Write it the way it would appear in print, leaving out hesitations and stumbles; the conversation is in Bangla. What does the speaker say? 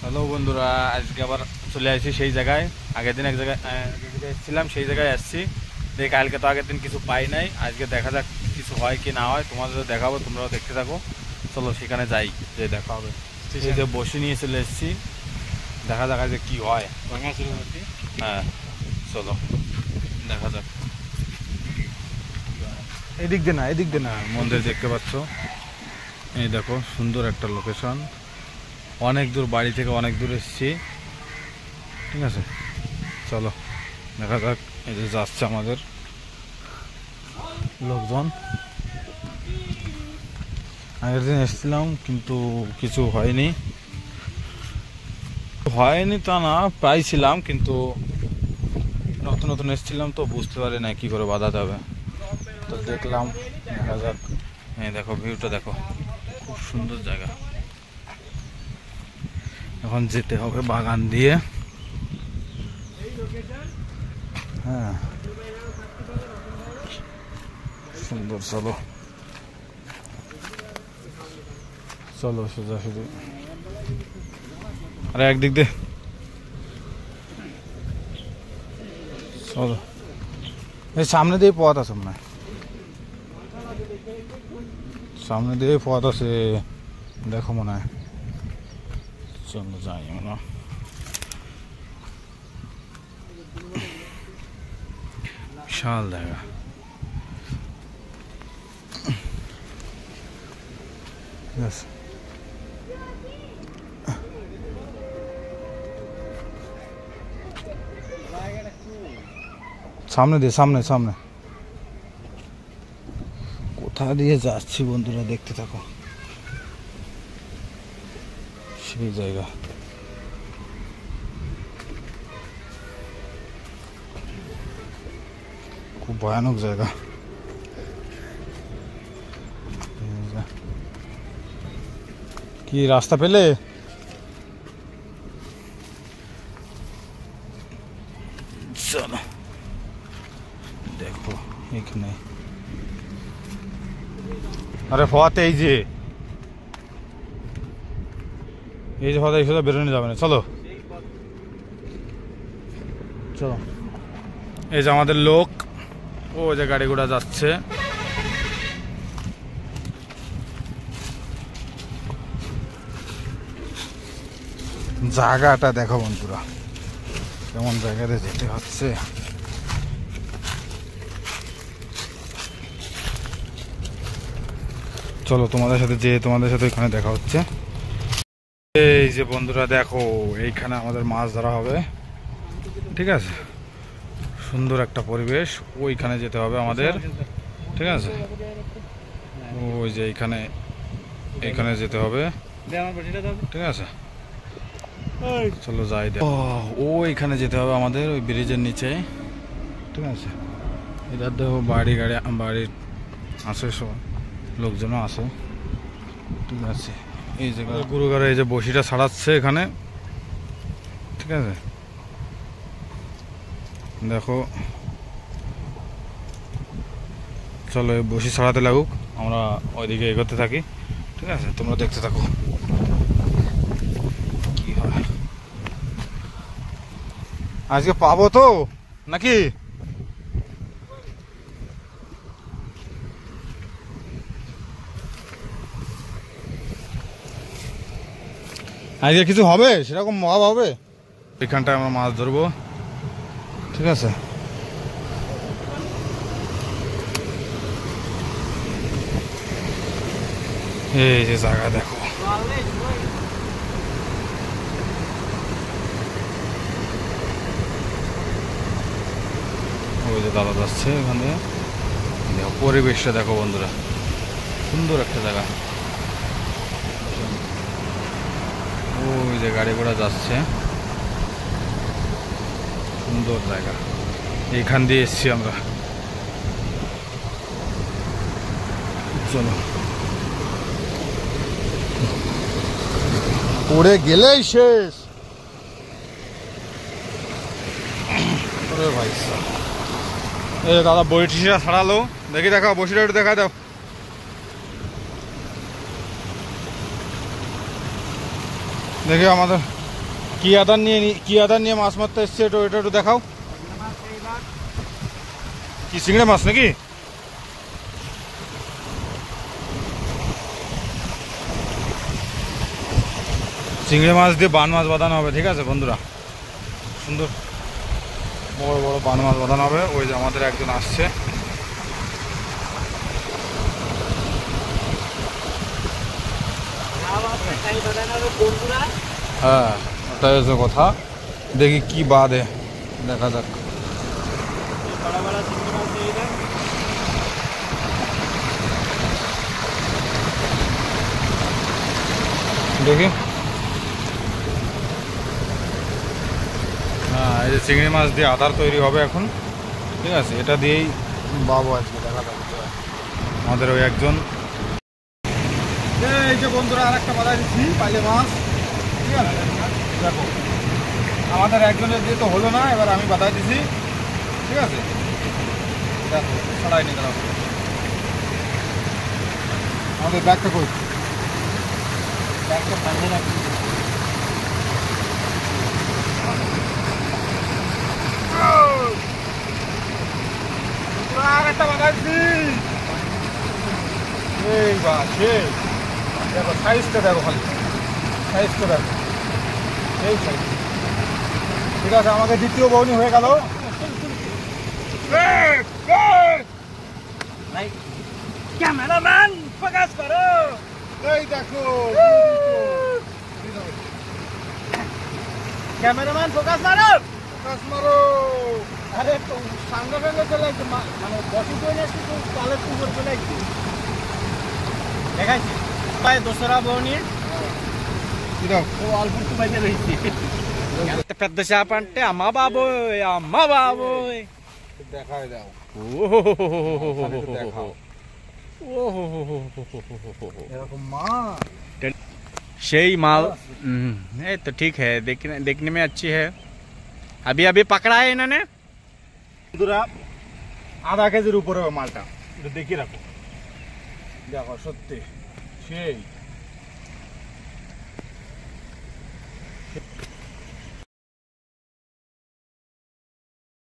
হ্যালো বন্ধুরা, আজকে আবার চলে আসছি সেই জায়গায়। আগের দিন এক জায়গায় এসেছিলাম, সেই জায়গায় আসছি। দেখ, কালকে তো আগের দিন কিছু পাই নাই, আজকে দেখা যাক কিছু হয় কি না হয়, তোমাদের দেখাবো, তোমরাও দেখতে থাকো। চলো সেখানে যাই, যে দেখা হবে। এই যে বসে নিয়ে চলে এসেছি, দেখা যাক আজকে কি হয়। হ্যাঁ, চলো দেখা যাক। এদিক দিয়ে না, এদিক দিয়ে না। মন্দির দেখতে পাচ্ছ, এই দেখো সুন্দর একটা লোকেশন। অনেক দূর, বাড়ি থেকে অনেক দূর এসেছি। ঠিক আছে, চলো দেখা যাক। এই যে যাচ্ছে আমাদের লোকজন। আগের দিন এসেছিলাম কিন্তু কিছু হয়নি তা না, পাইছিলাম কিন্তু নতুন নতুন এসেছিলাম তো বুঝতে পারি না কি করে বাধা যাবে। তো দেখলাম, দেখা যাক। হ্যাঁ দেখো, ভিউটা দেখো, খুব সুন্দর জায়গা। এখন যেতে হবে বাগান দিয়ে। হ্যাঁ, সুন্দর। চলো চলো সোজাসুজি। আরে একদিক দিয়ে চলো, এই সামনে দিয়ে পথ আছে মনে হয়, সামনে দিয়ে পথ আছে, দেখো মনে হয়। চলো যাই আমরা। বিশাল জায়গা। ঠিক আছে, সামনে দিয়ে, সামনে সামনে। কোথা দিয়ে যাচ্ছি বন্ধুরা, দেখতে থাকো। সেই জায়গা, খুব ভয়ানক জায়গা। কি রাস্তা পেলে? চলো দেখো এখানে। আরে ফতে এই যে ফতে এই সোজা বেরোনো যাবে না। চলো চলো, এই যে আমাদের লোক, ও যে গাড়ি ঘোড়া যাচ্ছে। জায়গাটা দেখো বন্ধুরা, কেমন জায়গাতে যেতে হচ্ছে। চলো তোমাদের সাথে ওখানে দেখা হচ্ছে। এই যে বন্ধুরা দেখো, এইখানে আমাদের মাছ ধরা হবে। ঠিক আছে, সুন্দর একটা পরিবেশ। ওইখানে যেতে হবে আমাদের। ঠিক আছে, ওই যে এইখানে যেতে হবে। ঠিক আছে, চলো যাই। ওইখানে যেতে হবে আমাদের, ওই ব্রিজের নিচে। ঠিক আছে, এটার দেখো বাড়ির আসে, সব লোকজনও আসে। ঠিক আছে, এই যে গুরুগারে এই যে বসিটা ছাড়াচ্ছে এখানে। ঠিক আছে, দেখো চলো এই বসি ছাড়াতে লাগুক, আমরা ওইদিকে এগোতে থাকি। ঠিক আছে, তোমরা দেখতে থাকো কি হয়। আজকে পাবো তো নাকি? আজকে কিছু হবে, সেরকম মহাব হবে। এখানটায় আমরা মাছ ধরবো। ঠিক আছে, এই যে জায়গা দেখো, ওই যে দাদা যাচ্ছে এখানে। দেখো পরিবেশটা দেখো বন্ধুরা, সুন্দর একটা জায়গা। ওই যে গাড়ি ঘোড়া যাচ্ছে, সুন্দর জায়গা। এইখান দিয়ে এসছি আমরা। চলো, পড়ে গেলেই শেষ। ভাই দাদা বইটিটা ছাড়ালো, দেখি দেখাও, বসিটা একটু দেখা দাও। দেখি আমাদের কি আদার নিয়ে মাছ মারতে এসছে, এটা একটু দেখাও। কি চিংড়ি মাছ নাকি? চিংড়ি মাছ দিয়ে বান মাছ বাঁধানো হবে, ঠিক আছে বন্ধুরা। সুন্দর বড় বড় বান মাছ বাঁধানো হবে। ওই যে আমাদের একজন আসছে। হ্যাঁ, ওটাই হচ্ছে কথা। দেখি কি বাদে, দেখা যাক। দেখি। হ্যাঁ, এই যে চিংড়ি মাছ দিয়ে আধার তৈরি হবে এখন, ঠিক আছে। এটা দিয়েই বাবু আজকে দেখা যাবে। আমাদের ওই একজন, এই যে বন্ধুরা আর একটা বাধা দিচ্ছি, পাইলে মাছ, ঠিক আছে। দেখো আমাদের একজনের দিয়ে তো হলো না, এবার আমি বাধা দিছি, ঠিক আছে। দেখো ছড়াই নি গেলাম। আমাদের ব্যাগটা কই? ব্যাগটা সামনে রাখি। আর একটা বাধা দিচ্ছি। এই বাস, দেখো সাইজটা দেখো, খালি সাইজটা দেখো, এই সাইজ, ঠিক আছে। আমাকে দ্বিতীয় বউনি হয়ে গেল। ক্যামেরাম্যান ফোকাস করো, এই দেখো, ক্যামেরাম্যান ফোকাস মারো, ফোকাস মারো। আরে তো সামনে ফেলে চলে আসছে, মানে বসি চলে আসছে, তো পালের উপর চলে আসছে। দেখাইছি ভাই দোসরা বউনি, ও অল্প একটু বাইরে রয়েছে। పెద్ద చేప అంటే అమ్మ బాబోయ్, అమ్మ బాబోయ్. দেখাই দাও। এরকম মাছ, সেই মাল। এই তো ঠিক है, देखने में अच्छी है। अभी अभी पकड़ा है इन्होंने। বন্ধুরা আধা কেজির উপরে মালটা, একটু দেখি রাখো। দেখো সত্যি সেই